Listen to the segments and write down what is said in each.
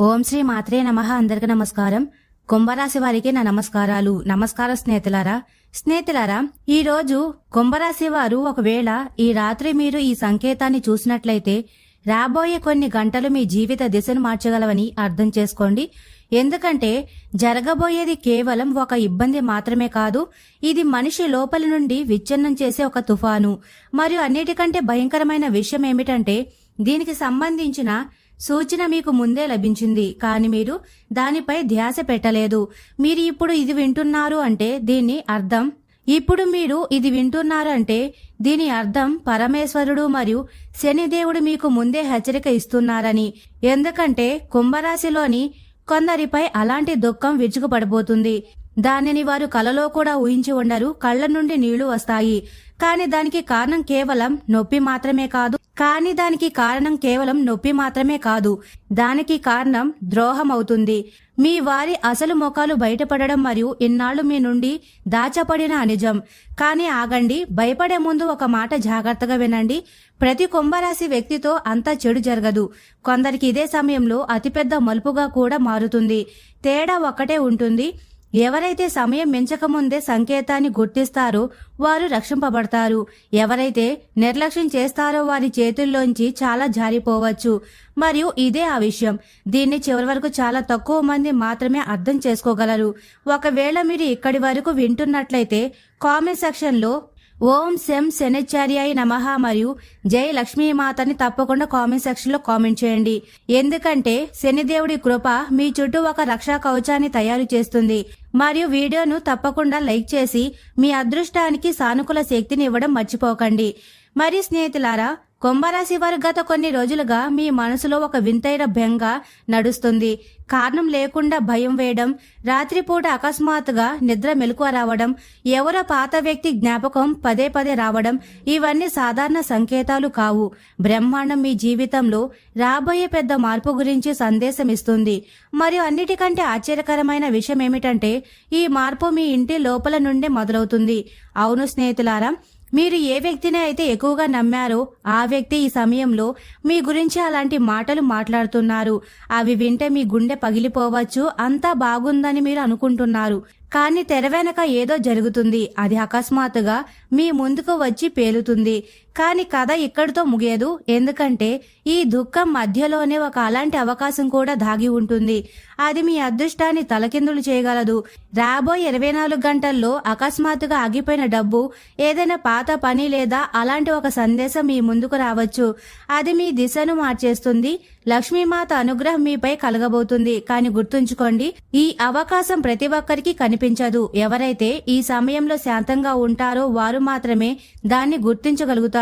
ఓం శ్రీ మాత్రే నమః. అందరికీ నమస్కారం. కుంభరాశి వారికి నా నమస్కారాలు. నమస్కారం స్నేహితులారా, ఈ రోజు కుంభరాశి వారు ఒకవేళ ఈ రాత్రి మీరు ఈ సంకేతాన్ని చూసినట్లయితే రాబోయే కొన్ని గంటలు మీ జీవిత దిశను మార్చగలవని అర్థం చేసుకోండి. ఎందుకంటే జరగబోయేది కేవలం ఒక ఇబ్బంది మాత్రమే కాదు, ఇది మనిషి లోపలి నుండి విచ్ఛిన్నం చేసే ఒక తుఫాను. మరియు అన్నిటికంటే భయంకరమైన విషయం ఏమిటంటే దీనికి సంబంధించిన సూచన మీకు ముందే లభించింది, కానీ మీరు దానిపై ధ్యాస పెట్టలేదు. మీరు ఇప్పుడు ఇది వింటున్నారు అంటే దీని అర్థం పరమేశ్వరుడు మరియు శనిదేవుడు మీకు ముందే హెచ్చరిక ఇస్తున్నారని. ఎందుకంటే కుంభరాశిలోని కొందరిపై అలాంటి దుఃఖం విరుచుకుపడబోతుంది. దానిని వారు కలలో కూడా ఊహించి ఉండరు. కళ్ల నుండి నీళ్లు వస్తాయి. కానీ దానికి కారణం కేవలం నొప్పి మాత్రమే కాదు, దానికి కారణం ద్రోహం అవుతుంది. మీ వారి అసలు ముఖాలు బయటపడడం మరియు ఇన్నాళ్లు మీ నుండి దాచపడిన నిజం. కానీ ఆగండి, భయపడే ముందు ఒక మాట జాగ్రత్తగా వినండి. ప్రతి కుంభరాశి వ్యక్తితో అంత చెడు జరగదు. కొందరికి ఇదే సమయంలో అతిపెద్ద మలుపుగా కూడా మారుతుంది. తేడా ఒక్కటే ఉంటుంది. ఎవరైతే సమయం మించకముందే సంకేతాన్ని గుర్తిస్తారో వారు రక్షింపబడతారు. ఎవరైతే నిర్లక్ష్యం చేస్తారో వారి చేతుల్లోంచి చాలా జారిపోవచ్చు. మరియు ఇదే ఆ విషయం. దీన్ని చివరి వరకు చాలా తక్కువ మంది మాత్రమే అర్థం చేసుకోగలరు. ఒకవేళ మీరు ఇక్కడి వరకు వింటున్నట్లయితే కామెంట్ సెక్షన్లో ఓం శం శనిచార్యాయ నమః మరియు జై లక్ష్మీమాతని తప్పకుండా కామెంట్ సెక్షన్ లో కామెంట్ చేయండి. ఎందుకంటే శనిదేవుడి కృప మీ చుట్టూ ఒక రక్షా కవచాన్ని తయారు చేస్తుంది. మరియు వీడియోను తప్పకుండా లైక్ చేసి మీ అదృష్టానికి సానుకూల శక్తిని ఇవ్వడం మర్చిపోకండి. మరి స్నేహితులారా, కుంభరాశి వారు గత కొన్ని రోజులుగా మీ మనసులో ఒక వింతైన బెంగ నడుస్తుంది. కారణం లేకుండా భయం వేయడం, రాత్రిపూట అకస్మాత్తుగా నిద్ర మెలకువ రావడం, ఎవరో పాత వ్యక్తి జ్ఞాపకం పదే పదే రావడం, ఇవన్నీ సాధారణ సంకేతాలు కావు. బ్రహ్మాండం మీ జీవితంలో రాబోయే పెద్ద మార్పు గురించి సందేశం ఇస్తుంది. మరియు అన్నిటికంటే ఆశ్చర్యకరమైన విషయం ఏమిటంటే ఈ మార్పు మీ ఇంటి లోపల నుండే మొదలవుతుంది. అవును స్నేహితులారా, మీరు ఏ వ్యక్తిని అయితే ఎక్కువగా నమ్మారో ఆ వ్యక్తి ఈ సమయంలో మీ గురించి అలాంటి మాటలు మాట్లాడుతున్నారు. అవి వింటే మీ గుండె పగిలిపోవచ్చు. అంతా బాగుందని మీరు అనుకుంటున్నారు, కానీ తెర వెనక ఏదో జరుగుతుంది. అది అకస్మాత్తుగా మీ ముందుకు వచ్చి పేలుతుంది. కానీ కథ ఇక్కడితో ముగియదు. ఎందుకంటే ఈ దుఃఖం మధ్యలోనే ఒక అలాంటి అవకాశం కూడా దాగి ఉంటుంది. అది మీ అదృష్టాన్ని తలకిందులు చేయగలదు. రాబోయే 24 గంటల్లో అకస్మాత్తుగా ఆగిపోయిన డబ్బు, ఏదైనా పాత పని లేదా అలాంటి ఒక సందేశం మీ ముందుకు రావచ్చు. అది మీ దిశను మార్చేస్తుంది. లక్ష్మీమాత అనుగ్రహం మీపై కలగబోతుంది. కానీ గుర్తుంచుకోండి, ఈ అవకాశం ప్రతి ఒక్కరికి కనిపించదు. ఎవరైతే ఈ సమయంలో శాంతంగా ఉంటారో వారు మాత్రమే దాన్ని గుర్తించగలుగుతారు.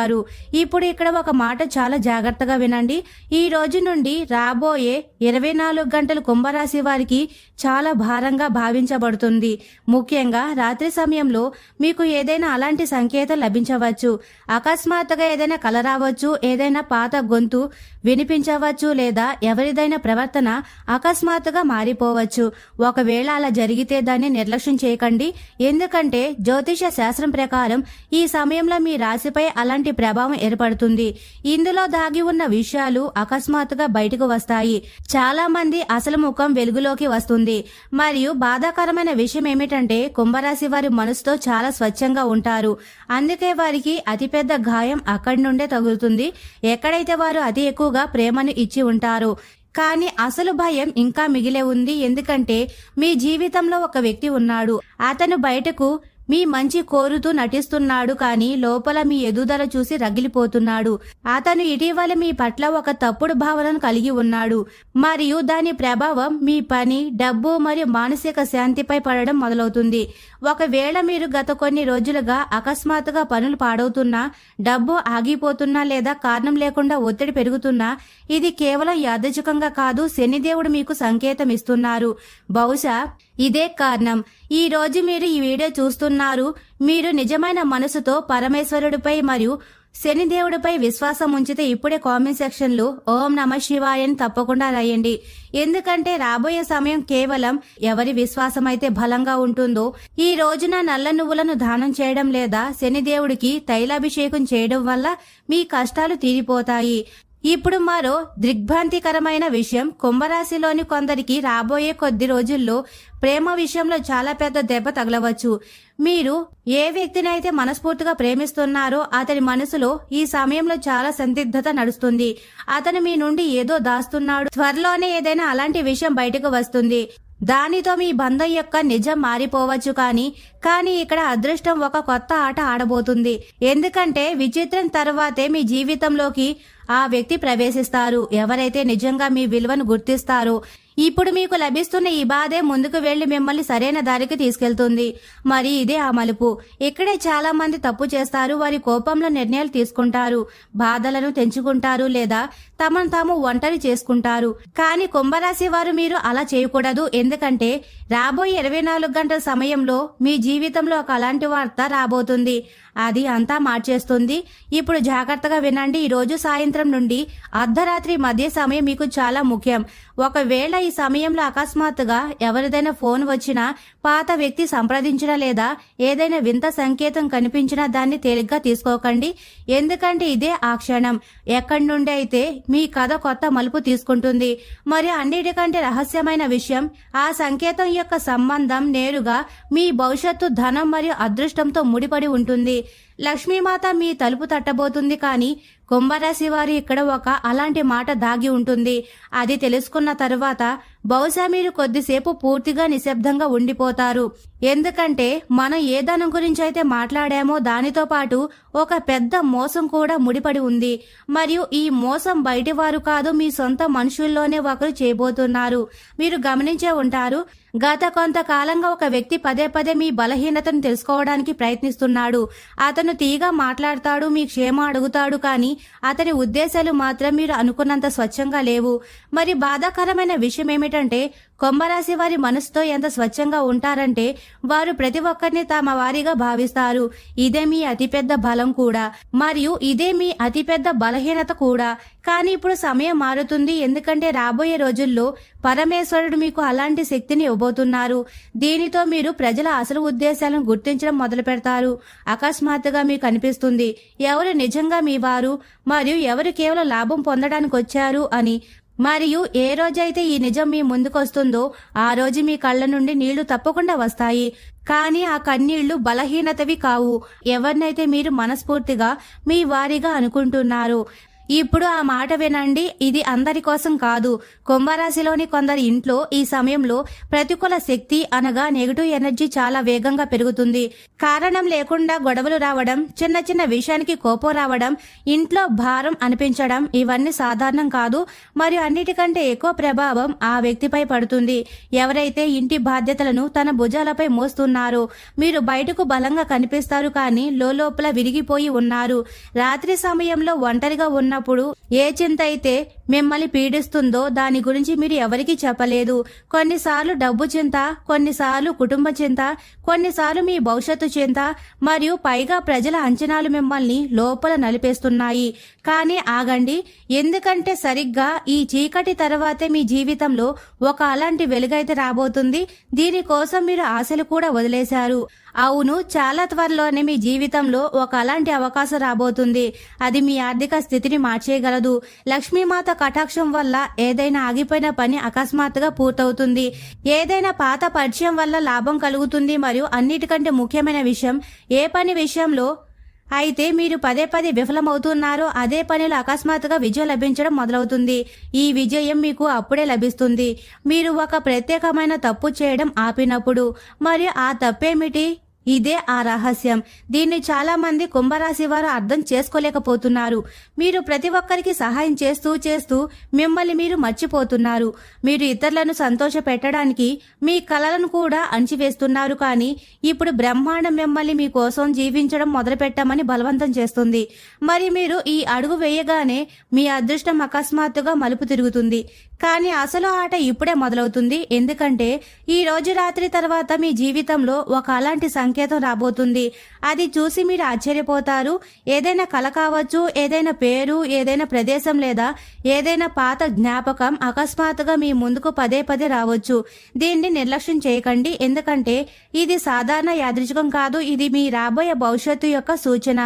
ఇప్పుడు ఇక్కడ ఒక మాట చాలా జాగ్రత్తగా వినండి. ఈ రోజు నుండి రాబోయే 24 గంటలు కుంభరాశి వారికి చాలా భారంగా భావించబడుతుంది. ముఖ్యంగా రాత్రి సమయంలో మీకు ఏదైనా అలాంటి సంకేతం లభించవచ్చు. అకస్మాత్తుగా ఏదైనా కల రావచ్చు, ఏదైనా పాత గొంతు వినిపించవచ్చు, లేదా ఎవరిదైనా ప్రవర్తన అకస్మాత్తుగా మారిపోవచ్చు. ఒకవేళ అలా జరిగితే దాన్ని నిర్లక్ష్యం చేయకండి. ఎందుకంటే జ్యోతిష శాస్త్రం ప్రకారం ఈ సమయంలో మీ రాశిపై అలాంటి ప్రభావం ఏర్పడుతుంది. ఇందులో దాగి ఉన్న విషయాలు అకస్మాత్తుగా బయటకు వస్తాయి. చాలా మంది అసలు ముఖం వెలుగులోకి వస్తుంది. మరియు బాధాకరమైన విషయం ఏమిటంటే కుంభరాశి వారి మనసుతో చాలా స్వచ్ఛంగా ఉంటారు. అందుకే వారికి అతిపెద్ద గాయం అక్కడి నుండే తగులుతుంది, ఎక్కడైతే వారు అతి ఎక్కువగా ప్రేమను ఇచ్చి ఉంటారు. కానీ అసలు భయం ఇంకా మిగిలే ఉంది. ఎందుకంటే మీ జీవితంలో ఒక వ్యక్తి ఉన్నాడు. అతను బయటకు మీ మంచి కోరుతూ నటిస్తున్నాడు, కానీ లోపల మీ ఎదుగుదల చూసి రగిలిపోతున్నాడు. అతను ఇటీవల మీ పట్ల ఒక తప్పుడు భావనను కలిగి ఉన్నాడు మరియు దాని ప్రభావం మీ పని, డబ్బు మరియు మానసిక శాంతిపై పడడం మొదలవుతుంది. ఒకవేళ మీరు గత కొన్ని రోజులుగా అకస్మాత్తుగా పనులు పాడవుతున్నా, డబ్బు ఆగిపోతున్నా లేదా కారణం లేకుండా ఒత్తిడి పెరుగుతున్నా, ఇది కేవలం యాదృచ్ఛికంగా కాదు, శనిదేవుడు మీకు సంకేతం ఇస్తున్నారు. బహుశా ఇదే కారణం ఈ రోజు మీరు ఈ వీడియో చూస్తున్నారు. మీరు నిజమైన మనసుతో పరమేశ్వరుడిపై మరియు శనిదేవుడిపై విశ్వాసం ఉంచితే ఇప్పుడే కామెంట్ సెక్షన్ లో ఓం నమః శివాయ అని తప్పకుండా రాయండి. ఎందుకంటే రాబోయే సమయం కేవలం ఎవరి విశ్వాసం అయితే బలంగా ఉంటుందో. ఈ రోజున నల్ల నువ్వులను దానం చేయడం లేదా శనిదేవుడికి తైలాభిషేకం చేయడం వల్ల మీ కష్టాలు తీరిపోతాయి. ఇప్పుడు మరో దిగ్భ్రాంతికరమైన విషయం, కుంభరాశిలోని కొందరికి రాబోయే కొద్ది రోజుల్లో ప్రేమ విషయంలో చాలా పెద్ద దెబ్బ తగలవచ్చు. మీరు ఏ వ్యక్తినైతే మనస్ఫూర్తిగా ప్రేమిస్తున్నారో అతని మనసులో ఈ సమయంలో చాలా సందిగ్ధత నడుస్తుంది. అతను మీ నుండి ఏదో దాస్తున్నాడు. త్వరలోనే ఏదైనా అలాంటి విషయం బయటకు వస్తుంది. దానితో మీ బంధం యొక్క నిజం మారిపోవచ్చు. కానీ ఇక్కడ అదృష్టం ఒక కొత్త ఆట ఆడబోతుంది. ఎందుకంటే విచిత్రం తర్వాతే మీ జీవితంలోకి ఆ వ్యక్తి ప్రవేశిస్తారు. ఎవరైతే నిజంగా మీ విలువను గుర్తిస్తారో. ఇప్పుడు మీకు లభిస్తున్న ఈ బాధే ముందుకు వెళ్లి మిమ్మల్ని సరైన దారికి తీసుకెళ్తుంది. మరి ఇదే ఆ మలుపు. ఇక్కడే చాలా మంది తప్పు చేస్తారు. వారి కోపంలో నిర్ణయాలు తీసుకుంటారు, బాధలను తెంచుకుంటారు, లేదా తమను తాము ఒంటరి చేసుకుంటారు. కానీ కుంభరాశి వారు మీరు అలా చేయకూడదు. ఎందుకంటే రాబోయే 24 గంటల సమయంలో మీ జీవితంలో ఒక అలాంటి వార్త రాబోతుంది. అది అంతా మార్చేస్తుంది. ఇప్పుడు జాగ్రత్తగా వినండి. ఈ రోజు సాయంత్రం నుండి అర్ధరాత్రి మధ్య సమయం మీకు చాలా ముఖ్యం. ఒకవేళ ఈ సమయంలో అకస్మాత్తుగా ఎవరిదైనా ఫోన్ వచ్చినా, పాత వ్యక్తి సంప్రదించినా, లేదా ఏదైనా వింత సంకేతం కనిపించినా దాన్ని తేలిగ్గా తీసుకోకండి. ఎందుకంటే ఇదే ఆ క్షణం. ఎక్కడి నుండి అయితే మీ కథ కొత్త మలుపు తీసుకుంటుంది. మరి అన్నిటికంటే రహస్యమైన విషయం, ఆ సంకేతం యొక్క సంబంధం నేరుగా మీ భవిష్యత్తు, ధనం మరియు అదృష్టంతో ముడిపడి ఉంటుంది. లక్ష్మీమాత మీ తలుపు తట్టబోతుంది. కానీ కుంభరాశి వారి ఇక్కడ ఒక అలాంటి మాట దాగి ఉంటుంది. అది తెలుసుకున్న తరువాత బహుశా మీరు కొద్దిసేపు పూర్తిగా నిశ్శబ్దంగా ఉండిపోతారు. ఎందుకంటే మనం ఏ ధనం గురించి అయితే మాట్లాడామో దానితో పాటు ఒక పెద్ద మోసం కూడా ముడిపడి ఉంది. మరియు ఈ మోసం బయటి వారు కాదు, మీ సొంత మనుషుల్లోనే ఒకరు చేయబోతున్నారు. మీరు గమనించే ఉంటారు, గత కొంతకాలంగా ఒక వ్యక్తి పదే పదే మీ బలహీనతను తెలుసుకోవడానికి ప్రయత్నిస్తున్నాడు. అతను తీగా మాట్లాడతాడు, మీ క్షేమం అడుగుతాడు. కానీ అతని ఉద్దేశాలు మాత్రం మీరు అనుకున్నంత స్వచ్ఛంగా లేవు. మరి బాధాకరమైన విషయం ఏమిటంటే, కుంభరాశి వారి మనసుతో ఎంత స్వచ్ఛంగా ఉంటారంటే వారు ప్రతి ఒక్కరిని తమ వారిగా భావిస్తారు. ఇదే మీ అతిపెద్ద బలం కూడా, మరియు ఇదే మీ అతిపెద్ద బలహీనత కూడా. కానీ ఇప్పుడు సమయం మారుతుంది. ఎందుకంటే రాబోయే రోజుల్లో పరమేశ్వరుడు మీకు అలాంటి శక్తిని ఇవ్వబోతున్నారు. దీనితో మీరు ప్రజల అసలు ఉద్దేశాలను గుర్తించడం మొదలు పెడతారు. అకస్మాత్తుగా మీకు అనిపిస్తుంది ఎవరు నిజంగా మీ వారు మరియు ఎవరు కేవలం లాభం పొందడానికి వచ్చారు అని. మరియు ఏ రోజైతే ఈ నిజం మీ ముందుకొస్తుందో ఆ రోజు మీ కళ్ళ నుండి నీళ్లు తప్పకుండా వస్తాయి. కానీ ఆ కన్నీళ్లు బలహీనతవి కావు. ఎవరినైతే మీరు మనస్ఫూర్తిగా మీ వారిగా అనుకుంటున్నారో. ఇప్పుడు ఆ మాట వినండి. ఇది అందరి కోసం కాదు. కుంభరాశిలోని కొందరి ఇంట్లో ఈ సమయంలో ప్రతికూల శక్తి అనగా నెగటివ్ ఎనర్జీ చాలా వేగంగా పెరుగుతుంది. కారణం లేకుండా గొడవలు రావడం, చిన్న చిన్న విషయానికి కోపం రావడం, ఇంట్లో భారం అనిపించడం ఇవన్నీ సాధారణం కాదు. మరియు అన్నిటికంటే ఎక్కువ ప్రభావం ఆ వ్యక్తిపై పడుతుంది. ఎవరైతే ఇంటి బాధ్యతలను తన భుజాలపై మోస్తున్నారో. మీరు బయటకు బలంగా కనిపిస్తారు, కానీ లోపల విరిగిపోయి ఉన్నారు. రాత్రి సమయంలో ఒంటరిగా ఉన్నప్పుడు ఏ చింత అయితే మిమ్మల్ని పీడిస్తుందో దాని గురించి మీరు ఎవరికీ చెప్పలేదు. కొన్నిసార్లు డబ్బు చింత, కొన్నిసార్లు కుటుంబ చింత, కొన్నిసార్లు మీ భవిష్యత్తు చింత, మరియు పైగా ప్రజల అంచనాలు మిమ్మల్ని లోపల నలిపేస్తున్నాయి. కానీ ఆగండి, ఎందుకంటే సరిగ్గా ఈ చీకటి తర్వాతే మీ జీవితంలో ఒక అలాంటి వెలుగైతే రాబోతుంది. దీనికోసం మీరు ఆశలు కూడా వదిలేశారు. అవును, చాలా త్వరలోనే మీ జీవితంలో ఒక అలాంటి అవకాశం రాబోతుంది. అది మీ ఆర్థిక స్థితిని మార్చేయగలదు. లక్ష్మీమాత కటాక్షం వల్ల ఏదైనా ఆగిపోయిన పని అకస్మాత్తుగా పూర్తవుతుంది. ఏదైనా పాత పరిచయం వల్ల లాభం కలుగుతుంది. మరియు అన్నిటికంటే ముఖ్యమైన విషయం, ఏ పని విషయంలో అయితే మీరు పదే పదే విఫలమవుతున్నారో అదే పనిలో అకస్మాత్తుగా విజయం లభించడం మొదలవుతుంది. ఈ విజయం మీకు అప్పుడే లభిస్తుంది మీరు ఒక ప్రత్యేకమైన తప్పు చేయడం ఆపినప్పుడు. మరియు ఆ తప్పేమిటి? ఇదే ఆ రహస్యం. దీన్ని చాలా మంది కుంభరాశి వారు అర్థం చేసుకోలేకపోతున్నారు. మీరు ప్రతి ఒక్కరికి సహాయం చేస్తూ మిమ్మల్ని మీరు మర్చిపోతున్నారు. మీరు ఇతరులను సంతోష పెట్టడానికి మీ కలలను కూడా అణచివేస్తున్నారు. కానీ ఇప్పుడు బ్రహ్మాండం మిమ్మల్ని మీకోసం జీవించడం మొదలుపెట్టామని బలవంతం చేస్తుంది. మరి మీరు ఈ అడుగు వేయగానే మీ అదృష్టం అకస్మాత్తుగా మలుపు తిరుగుతుంది. కానీ అసలు ఆట ఇప్పుడే మొదలవుతుంది. ఎందుకంటే ఈ రోజు రాత్రి తర్వాత మీ జీవితంలో ఒక అలాంటి సంకేతం రాబోతుంది. అది చూసి మీరు ఆశ్చర్యపోతారు. ఏదైనా కల కావచ్చు, ఏదైనా పేరు, ఏదైనా ప్రదేశం లేదా ఏదైనా పాత జ్ఞాపకం అకస్మాత్తుగా మీ ముందుకు పదే పదే రావచ్చు. దీన్ని నిర్లక్ష్యం చేయకండి. ఎందుకంటే ఇది సాధారణ యాదృచ్ఛికం కాదు. ఇది మీ రాబోయే భవిష్యత్తు యొక్క సూచన.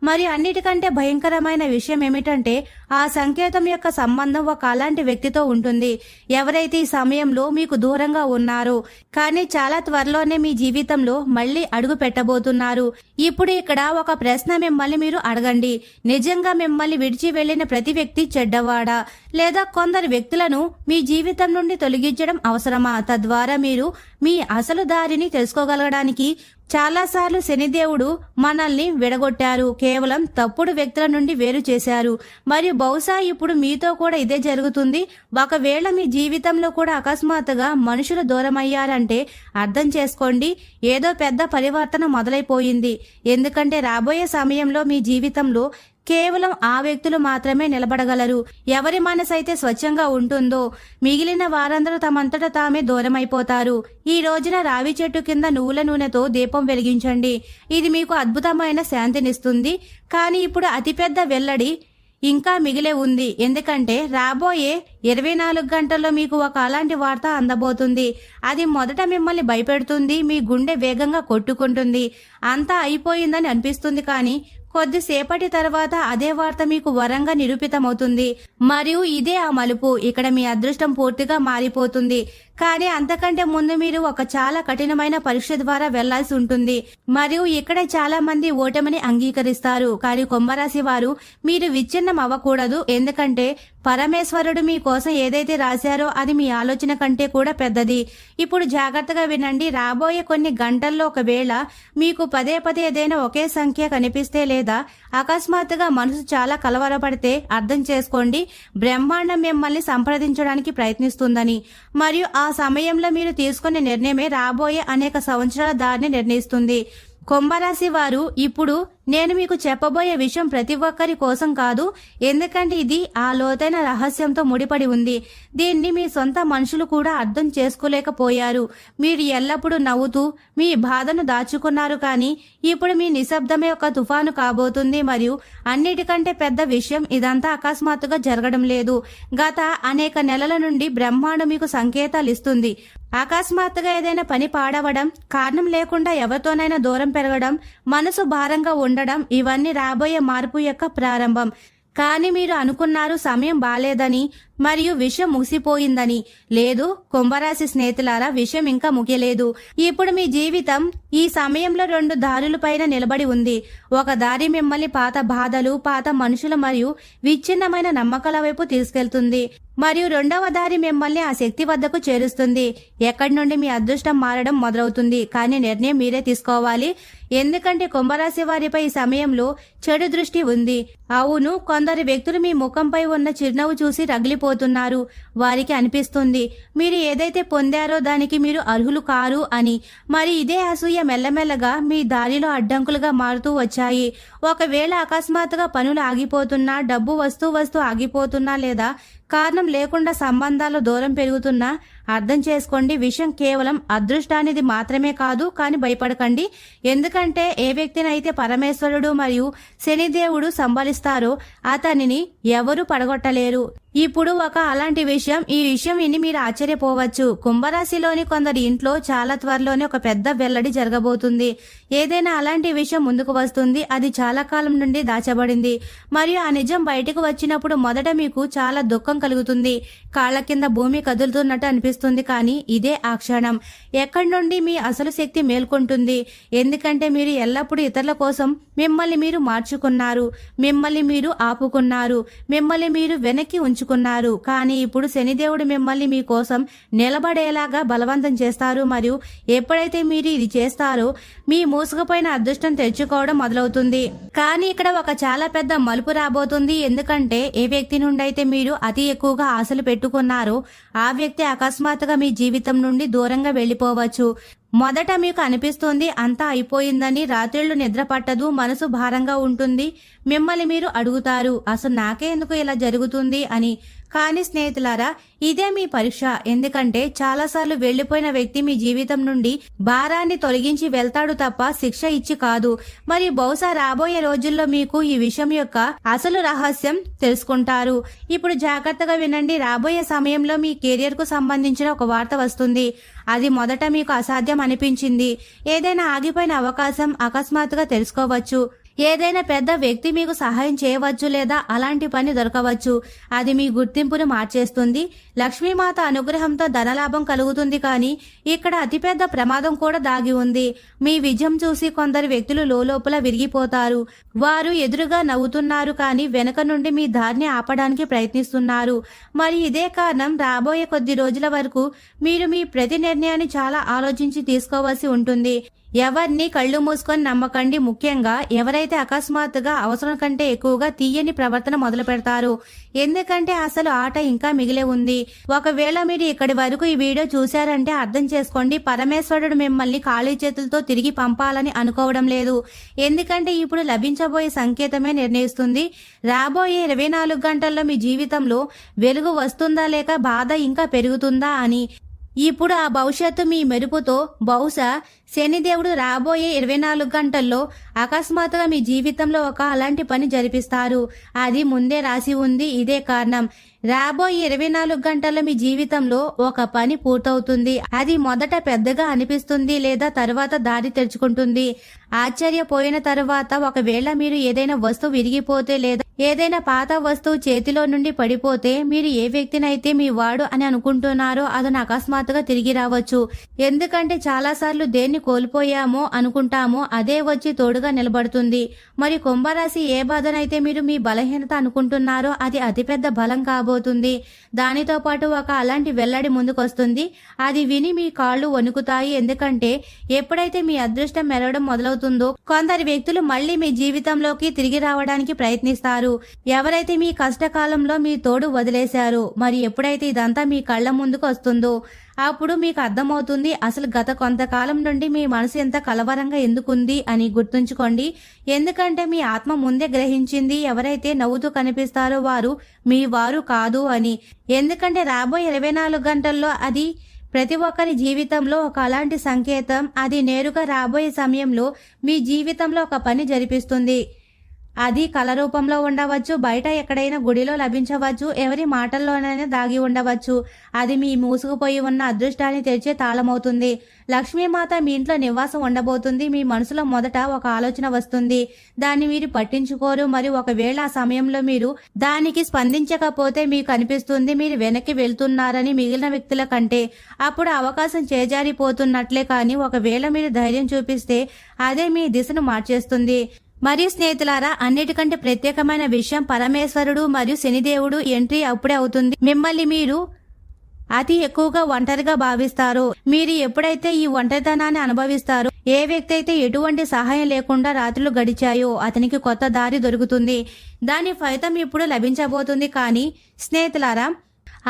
మరి అన్నిటికంటే భయంకరమైన విషయం ఏమిటంటే ఆ సంకేతం యొక్క సంబంధం ఒక అలాంటి వ్యక్తితో ఉంటుంది ఎవరైతే ఈ సమయంలో మీకు దూరంగా ఉన్నారో, కానీ చాలా త్వరలోనే మీ జీవితంలో మళ్ళీ అడుగు పెట్టబోతున్నారు. ఇప్పుడు ఇక్కడ ఒక ప్రశ్న మిమ్మల్ని మీరు అడగండి. నిజంగా మిమ్మల్ని విడిచి వెళ్లిన ప్రతి వ్యక్తి చెడ్డవాడా, లేదా కొందరు వ్యక్తులను మీ జీవితం నుండి తొలగించడం అవసరమా? తద్వారా మీరు మీ అసలు దారిని తెలుసుకోగలగడానికి చాలాసార్లు శనిదేవుడు మనల్ని విడగొట్టారు, కేవలం తప్పుడు వ్యక్తుల నుండి వేరు చేశారు. మరియు బహుశా ఇప్పుడు మీతో కూడా ఇదే జరుగుతుంది. ఒకవేళ మీ జీవితంలో కూడా అకస్మాత్తుగా మనుషులు దూరమయ్యారంటే అర్థం చేసుకోండి, ఏదో పెద్ద పరివర్తన మొదలైపోయింది. ఎందుకంటే రాబోయే సమయంలో మీ జీవితంలో కేవలం ఆ వ్యక్తులు మాత్రమే నిలబడగలరు. ఎవరి మనసైతే స్వచ్ఛంగా ఉంటుందో మిగిలిన వారందరూ తమంతట తామే దూరమైపోతారు. ఈ రోజున రావి చెట్టు కింద నువ్వుల నూనెతో దీపం వెలిగించండి. ఇది మీకు అద్భుతమైన శాంతినిస్తుంది. కానీ ఇప్పుడు అతిపెద్ద వెల్లడి ఇంకా మిగిలే ఉంది. ఎందుకంటే రాబోయే 24 గంటల్లో మీకు ఒక అలాంటి వార్త అందబోతుంది. అది మొదట మిమ్మల్ని భయపెడుతుంది, మీ గుండె వేగంగా కొట్టుకుంటుంది, అంతా అయిపోయిందని అనిపిస్తుంది. కానీ కొద్దిసేపటి తర్వాత అదే వార్త మీకు వరంగా నిరూపితమవుతుంది. మరియు ఇదే ఆ మలుపు. ఇక్కడ మీ అదృష్టం పూర్తిగా మారిపోతుంది. కానీ అంతకంటే ముందు మీరు ఒక చాలా కఠినమైన పరీక్ష ద్వారా వెళ్లాల్సి ఉంటుంది. మరియు ఇక్కడ చాలా మంది ఓటమిని అంగీకరిస్తారు. కానీ కుంభరాశి వారు మీరు విచ్ఛిన్నం అవ్వకూడదు. ఎందుకంటే పరమేశ్వరుడు మీ కోసం ఏదైతే రాశారో అది మీ ఆలోచన కంటే కూడా పెద్దది. ఇప్పుడు జాగ్రత్తగా వినండి. రాబోయే కొన్ని గంటల్లో ఒకవేళ మీకు పదే పదే ఏదైనా ఒకే సంఖ్య కనిపిస్తే లేదా అకస్మాత్తుగా మనసు చాలా కలవరపడితే అర్థం చేసుకోండి, బ్రహ్మాండం మిమ్మల్ని సంప్రదించడానికి ప్రయత్నిస్తుందని. మరియు ఆ సమయంలో మీరు తీసుకునే నిర్ణయమే రాబోయే అనేక సంవత్సరాల దారిని నిర్ణయిస్తుంది. కుంభరాశి వారు ఇప్పుడు నేను మీకు చెప్పబోయే విషయం ప్రతి ఒక్కరి కోసం కాదు. ఎందుకంటే ఇది ఆ లోతైన రహస్యంతో ముడిపడి ఉంది. దీన్ని మీ సొంత మనుషులు కూడా అర్థం చేసుకోలేకపోయారు. మీరు ఎల్లప్పుడూ నవ్వుతూ మీ బాధను దాచుకున్నారు. కానీ ఇప్పుడు మీ నిశ్శబ్దమే ఒక తుఫాను కాబోతుంది. మరియు అన్నిటికంటే పెద్ద విషయం, ఇదంతా అకస్మాత్తుగా జరగడం లేదు. గత అనేక నెలల నుండి బ్రహ్మాండం మీకు సంకేతాలు ఇస్తుంది. అకస్మాత్తుగా ఏదైనా పని పాడవడం, కారణం లేకుండా ఎవరితోనైనా దూరం పెరగడం, మనసు భారంగా ఉండడం, ఇవన్నీ రాబోయే మార్పు యొక్క ప్రారంభం. కానీ మీరు అనుకున్నారు సమయం బాలేదని మరియు విషయం ముగిసిపోయిందని. లేదు కుంభరాశి స్నేహితులారా, విషయం ఇంకా ముగియలేదు. ఇప్పుడు మీ జీవితం ఈ సమయంలో 2 దారుల పైన నిలబడి ఉంది. ఒక దారి మిమ్మల్ని పాత బాధలు, పాత మనుషులు మరియు విచ్ఛిన్నమైన నమ్మకాల వైపు తీసుకెళ్తుంది. మరియు రెండవ దారి మిమ్మల్ని ఆ శక్తి వద్దకు చేరుస్తుంది, ఎక్కడి నుండి మీ అదృష్టం మారడం మొదలవుతుంది. కానీ నిర్ణయం మీరే తీసుకోవాలి. ఎందుకంటే కుంభరాశి వారిపై ఈ సమయంలో చెడు దృష్టి ఉంది. అవును, కొందరు వ్యక్తులు మీ ముఖంపై ఉన్న చిరునవ్వు చూసి రగిలిపోతున్నారు. వారికి అనిపిస్తుంది మీరు ఏదైతే పొందారో దానికి మీరు అర్హులు కారు అని. మరి ఇదే అసూయ మెల్లమెల్లగా మీ దారిలో అడ్డంకులుగా మారుతూ వచ్చాయి. ఒకవేళ అకస్మాత్తుగా పనులు ఆగిపోతున్నా, డబ్బు వస్తూ ఆగిపోతున్నా, లేదా కారణం లేకుండా సంబంధాలు దూరం పెరుగుతున్నా అర్థం చేసుకోండి, విషయం కేవలం అదృష్టానిది మాత్రమే కాదు. కానీ భయపడకండి. ఎందుకంటే ఏ వ్యక్తినైతే పరమేశ్వరుడు మరియు శనిదేవుడు సంబలిస్తారో అతనిని ఎవరు పడగొట్టలేరు. ఇప్పుడు ఒక అలాంటి విషయం, ఈ విషయం విని మీరు ఆశ్చర్యపోవచ్చు. కుంభరాశిలోని కొందరి ఇంట్లో చాలా త్వరలోనే ఒక పెద్ద వెల్లడి జరగబోతుంది. ఏదైనా అలాంటి విషయం ముందుకు వస్తుంది. అది చాలా కాలం నుండి దాచబడింది. మరియు ఆ నిజం బయటకు వచ్చినప్పుడు మొదట మీకు చాలా దుఃఖం కలుగుతుంది. కాళ్ల కింద భూమి కదులుతున్నట్టు అనిపిస్తుంది. కానీ ఇదే ఆ క్షణం ఎక్కడి నుండి మీ అసలు శక్తి మేల్కొంటుంది. ఎందుకంటే మీరు ఎల్లప్పుడూ ఇతరుల కోసం మిమ్మల్ని మీరు మార్చుకున్నారు, మిమ్మల్ని మీరు ఆపుకున్నారు, మిమ్మల్ని మీరు వెనక్కి ఉంచుకున్నారు. కానీ ఇప్పుడు శనిదేవుడు మిమ్మల్ని మీ కోసం నిలబడేలాగా బలవంతం చేస్తారు. మరియు ఎప్పుడైతే మీరు ఇది చేస్తారో మీ మూసుకుపోయిన అదృష్టం తెచ్చుకోవడం మొదలవుతుంది. కానీ ఇక్కడ ఒక చాలా పెద్ద మలుపు రాబోతుంది. ఎందుకంటే ఏ వ్యక్తి నుండి అయితే మీరు అతి ఎక్కువగా ఆశలు పెట్టుకున్నారో ఆ వ్యక్తి అకస్మాత్తుగా మీ జీవితం నుండి దూరంగా వెళ్లిపోవచ్చు. మొదట మీకు అనిపిస్తుంది అంతా అయిపోయిందని, రాత్రిళ్లు నిద్ర పట్టదు, మనసు భారంగా ఉంటుంది. మిమ్మల్ని మీరు అడుగుతారు, అసలు నాకే ఎందుకు ఇలా జరుగుతుంది అని. కానీ స్నేహితులారా, ఇదే మీ పరీక్ష. ఎందుకంటే చాలాసార్లు వెళ్లిపోయిన వ్యక్తి మీ జీవితం నుండి భారాన్ని తొలగించి వెళ్తాడు తప్ప శిక్ష ఇచ్చి కాదు. మరి బహుశా రాబోయే రోజుల్లో మీకు ఈ విషయం యొక్క అసలు రహస్యం తెలుసుకుంటారు. ఇప్పుడు జాగ్రత్తగా వినండి. రాబోయే సమయంలో మీ కెరియర్ కు సంబంధించిన ఒక వార్త వస్తుంది. అది మొదట మీకు అసాధ్యం అనిపించింది. ఏదైనా ఆగిపోయిన అవకాశం అకస్మాత్తుగా తెలుసుకోవచ్చు. ఏదైనా పెద్ద వ్యక్తి మీకు సహాయం చేయవచ్చు లేదా అలాంటి పని దొరకవచ్చు. అది మీ గుర్తింపును మార్చేస్తుంది. లక్ష్మీమాత అనుగ్రహంతో ధనలాభం కలుగుతుంది. కానీ ఇక్కడ అతిపెద్ద ప్రమాదం కూడా దాగి ఉంది. మీ విజయం చూసి కొందరు వ్యక్తులు లోపల విరిగిపోతారు. వారు ఎదురుగా నవ్వుతున్నారు కానీ వెనుక నుండి మీ దారిని ఆపడానికి ప్రయత్నిస్తున్నారు. మరి ఇదే కారణం రాబోయే కొద్ది రోజుల వరకు మీరు మీ ప్రతి నిర్ణయాన్ని చాలా ఆలోచించి తీసుకోవాల్సి ఉంటుంది. ఎవరిని కళ్ళు మూసుకొని నమ్మకండి. ముఖ్యంగా ఎవరైతే అకస్మాత్తుగా అవసరం కంటే ఎక్కువగా తీయని ప్రవర్తన మొదలు పెడతారు. ఎందుకంటే అసలు ఆట ఇంకా మిగిలే ఉంది. ఒకవేళ మీరు ఇక్కడి వరకు ఈ వీడియో చూశారంటే అర్థం చేసుకోండి, పరమేశ్వరుడు మిమ్మల్ని ఖాళీ చేతులతో తిరిగి పంపాలని అనుకోవడం లేదు. ఎందుకంటే ఇప్పుడు లభించబోయే సంకేతమే నిర్ణయిస్తుంది రాబోయే 24 గంటల్లో మీ జీవితంలో వెలుగు వస్తుందా లేక బాధ ఇంకా పెరుగుతుందా అని. ఇప్పుడు ఆ భవిష్యత్తు మీ మెరుపుతో బహుశా శనిదేవుడు రాబోయే 24 గంటల్లో అకస్మాత్తుగా మీ జీవితంలో ఒక అలాంటి పని జరిపిస్తారు. అది ముందే రాసి ఉంది. ఇదే కారణం రాబోయే 24 గంటల్లో మీ జీవితంలో ఒక పని పూర్తవుతుంది. అది మొదట పెద్దగా అనిపిస్తుంది లేదా తర్వాత దారి తెరుచుకుంటుంది. ఆశ్చర్యపోయిన తర్వాత ఒకవేళ మీరు ఏదైనా వస్తువు విరిగిపోతే లేదా ఏదైనా పాత వస్తువు చేతిలో నుండి పడిపోతే మీరు ఏ వ్యక్తినైతే మీ వాడు అని అనుకుంటున్నారో అతను అకస్మాత్తుగా తిరిగి రావచ్చు. ఎందుకంటే చాలాసార్లు దేన్ని కోల్పోయామో అనుకుంటామో అదే వచ్చి తోడుగా నిలబడుతుంది. మరి కుంభరాశి ఏ బాధనైతే మీరు మీ బలహీనత అనుకుంటున్నారో అది అతిపెద్ద బలం కాబోతుంది. దానితో పాటు ఒక అలాంటి వెల్లడి ముందుకొస్తుంది. అది విని మీ కాళ్ళు వణుకుతాయి. ఎందుకంటే ఎప్పుడైతే మీ అదృష్టం మెరవడం మొదలవుతుందో కొందరు వ్యక్తులు మళ్లీ మీ జీవితంలోకి తిరిగి రావడానికి ప్రయత్నిస్తారు. ఎవరైతే మీ కష్టకాలంలో మీ తోడు వదిలేశారో మరి ఎప్పుడైతే ఇదంతా మీ కళ్ళ ముందుకు వస్తుందో అప్పుడు మీకు అర్థమవుతుంది అసలు గత కొంతకాలం నుండి మీ మనసు ఎంత కలవరంగా ఎందుకుంది అని. గుర్తుంచుకోండి, ఎందుకంటే మీ ఆత్మ ముందే గ్రహించింది ఎవరైతే నవ్వుతూ కనిపిస్తారో వారు మీ వారు కాదు అని. ఎందుకంటే రాబోయే 24 గంటల్లో అది ప్రతి ఒక్కరి జీవితంలో ఒక అలాంటి సంకేతం. అది నేరుగా రాబోయే సమయంలో మీ జీవితంలో ఒక పని జరిపిస్తుంది. అది కళ రూపంలో ఉండవచ్చు, బయట ఎక్కడైనా గుడిలో లభించవచ్చు, ఎవరి మాటల్లోనైనా దాగి ఉండవచ్చు. అది మీ మూసుకుపోయి ఉన్న అదృష్టాన్ని తెరిచే తాళమవుతుంది. లక్ష్మీమాత మీ ఇంట్లో నివాసం ఉండబోతుంది. మీ మనసులో మొదట ఒక ఆలోచన వస్తుంది, దాన్ని మీరు పట్టించుకోరు. మరి ఒకవేళ ఆ సమయంలో మీరు దానికి స్పందించకపోతే మీకు అనిపిస్తుంది మీరు వెనక్కి వెళ్తున్నారని మిగిలిన వ్యక్తుల కంటే. అప్పుడు అవకాశం చేజారిపోతున్నట్లే. కానీ ఒకవేళ మీరు ధైర్యం చూపిస్తే అదే మీ దిశను మార్చేస్తుంది. మరియు స్నేహితులారా, అన్నిటికంటే ప్రత్యేకమైన విషయం పరమేశ్వరుడు మరియు శనిదేవుడు ఎంట్రీ అప్పుడే అవుతుంది. మిమ్మల్ని మీరు అతి ఎక్కువగా ఒంటరిగా భావిస్తారో, మీరు ఎప్పుడైతే ఈ ఒంటరితనాన్ని అనుభవిస్తారో, ఏ వ్యక్తి అయితే ఎటువంటి సహాయం లేకుండా రాత్రులు గడిచాయో అతనికి కొత్త దారి దొరుకుతుంది. దాని ఫలితం ఇప్పుడు లభించబోతుంది. కానీ స్నేహితులారా,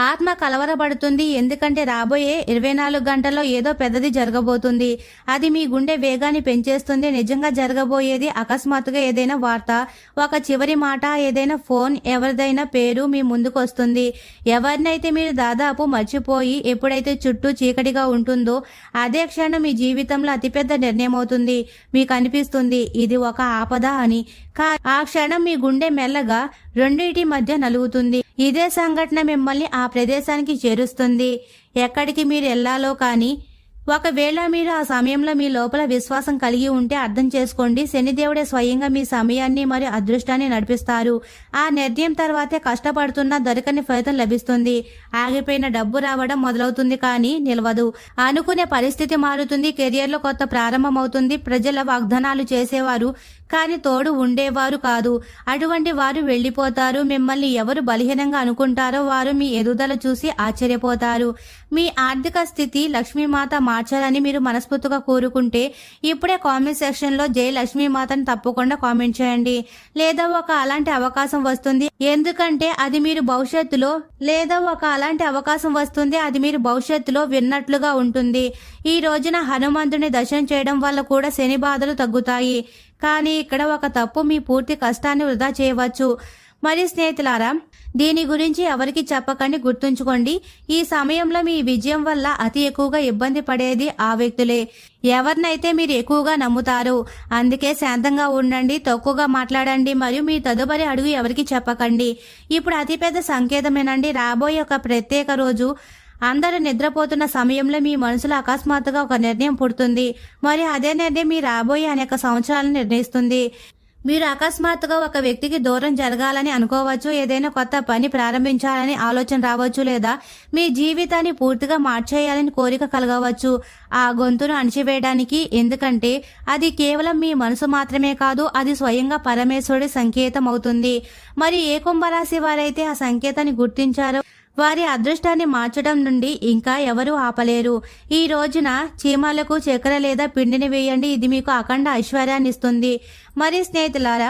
ఆత్మ కలవరపడుతుంది. ఎందుకంటే రాబోయే 24 గంటల్లో ఏదో పెద్దది జరగబోతుంది. అది మీ గుండె వేగాన్ని పెంచేస్తుంది. నిజంగా జరగబోయేది అకస్మాత్తుగా ఏదైనా వార్త, ఒక చివరి మాట, ఏదైనా ఫోన్, ఎవరిదైనా పేరు మీ ముందుకు వస్తుంది. ఎవరినైతే మీరు దాదాపు మర్చిపోయి ఎప్పుడైతే చుట్టూ చీకటిగా ఉంటుందో అదే క్షణం మీ జీవితంలో అతిపెద్ద నిర్ణయం అవుతుంది. మీకు అనిపిస్తుంది ఇది ఒక ఆపద అని. ఆ క్షణం మీ గుండె మెల్లగా రెండింటి మధ్య నలుగుతుంది. ఇదే సంఘటన మిమ్మల్ని ఆ ప్రదేశానికి చేరుస్తుంది ఎక్కడికి మీరు వెళ్లాలో. కానీ ఒకవేళ మీరు ఆ సమయంలో మీ లోపల విశ్వాసం కలిగి ఉంటే అర్థం చేసుకోండి, శనిదేవుడే స్వయంగా మీ సమయాన్ని మరియు అదృష్టాన్ని నడిపిస్తారు. ఆ నిర్ణయం తర్వాతే కష్టపడుతున్న దొరకని ఫలితం లభిస్తుంది. ఆగిపోయిన డబ్బు రావడం మొదలవుతుంది కానీ నిలవదు. అనుకునే పరిస్థితి మారుతుంది. కెరియర్లో కొత్త ప్రారంభం అవుతుంది. ప్రజల వాగ్దానాలు చేసేవారు కానీ తోడు ఉండేవారు కాదు. అటువంటి వారు వెళ్లిపోతారు. మిమ్మల్ని ఎవరు బలహీనంగా అనుకుంటారో వారు మీ ఎదుగుదల చూసి ఆశ్చర్యపోతారు. మీ ఆర్థిక స్థితి లక్ష్మీమాత మార్చాలని మీరు మనస్ఫూర్తిగా కోరుకుంటే ఇప్పుడే కామెంట్ సెక్షన్ లో జై లక్ష్మీమాతని తప్పకుండా కామెంట్ చేయండి. లేదా ఒక అలాంటి అవకాశం వస్తుంది, ఎందుకంటే అది మీరు భవిష్యత్తులో విన్నట్లుగా ఉంటుంది. ఈ రోజున హనుమంతుని దర్శనం చేయడం వల్ల కూడా శని బాధలు తగ్గుతాయి. కానీ ఇక్కడ ఒక తప్పు మీ పూర్తి కష్టాన్ని వృధా చేయవచ్చు. మరి స్నేహితులారా, దీని గురించి ఎవరికి చెప్పకండి, గుర్తుంచుకోండి. ఈ సమయంలో మీ విజయం వల్ల అతి ఎక్కువగా ఇబ్బంది పడేది ఆ వ్యక్తులే. ఎవరినైతే మీరు ఎక్కువగా నమ్ముతారు. అందుకే శాంతంగా ఉండండి, తక్కువగా మాట్లాడండి మరియు మీ తదుపరి అడుగు ఎవరికి చెప్పకండి. ఇప్పుడు అతిపెద్ద సంకేతమేనండి, రాబోయే ఒక ప్రత్యేక రోజు అందరూ నిద్రపోతున్న సమయంలో మీ మనసులో అకస్మాత్తుగా ఒక నిర్ణయం పుడుతుంది. మరి అదే నిర్ణయం మీ రాబోయే అనేక సంవత్సరాలను నిర్ణయిస్తుంది. మీరు అకస్మాత్తుగా ఒక వ్యక్తికి దూరం జరగాలని అనుకోవచ్చు, ఏదైనా కొత్త పని ప్రారంభించాలని ఆలోచన రావచ్చు, లేదా మీ జీవితాన్ని పూర్తిగా మార్చేయాలని కోరిక కలగవచ్చు. ఆ గొంతును అణిచివేయడానికి, ఎందుకంటే అది కేవలం మీ మనసు మాత్రమే కాదు, అది స్వయంగా పరమేశ్వరుడి సంకేతం అవుతుంది. మరి ఏ కుంభరాశి వారైతే ఆ సంకేతాన్ని గుర్తించారో వారి అదృష్టాన్ని మార్చడం నుండి ఇంకా ఎవరూ ఆపలేరు. ఈ రోజున చీమలకు చక్కెర లేదా పిండిని వేయండి, ఇది మీకు అఖండ ఐశ్వర్యాన్ని ఇస్తుంది. మరి స్నేహితులారా,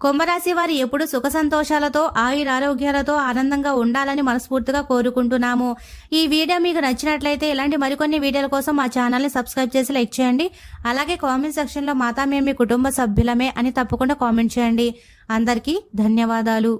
కుంభరాశి వారు ఎప్పుడు సుఖ సంతోషాలతో ఆయురారోగ్యాలతో ఆనందంగా ఉండాలని మనస్ఫూర్తిగా కోరుకుంటున్నాము. ఈ వీడియో మీకు నచ్చినట్లయితే ఇలాంటి మరికొన్ని వీడియోల కోసం మా ఛానల్ని సబ్స్క్రైబ్ చేసి లైక్ చేయండి. అలాగే కామెంట్ సెక్షన్లో మాతా మేము మీ కుటుంబ సభ్యులమే అని తప్పకుండా కామెంట్ చేయండి. అందరికీ ధన్యవాదాలు.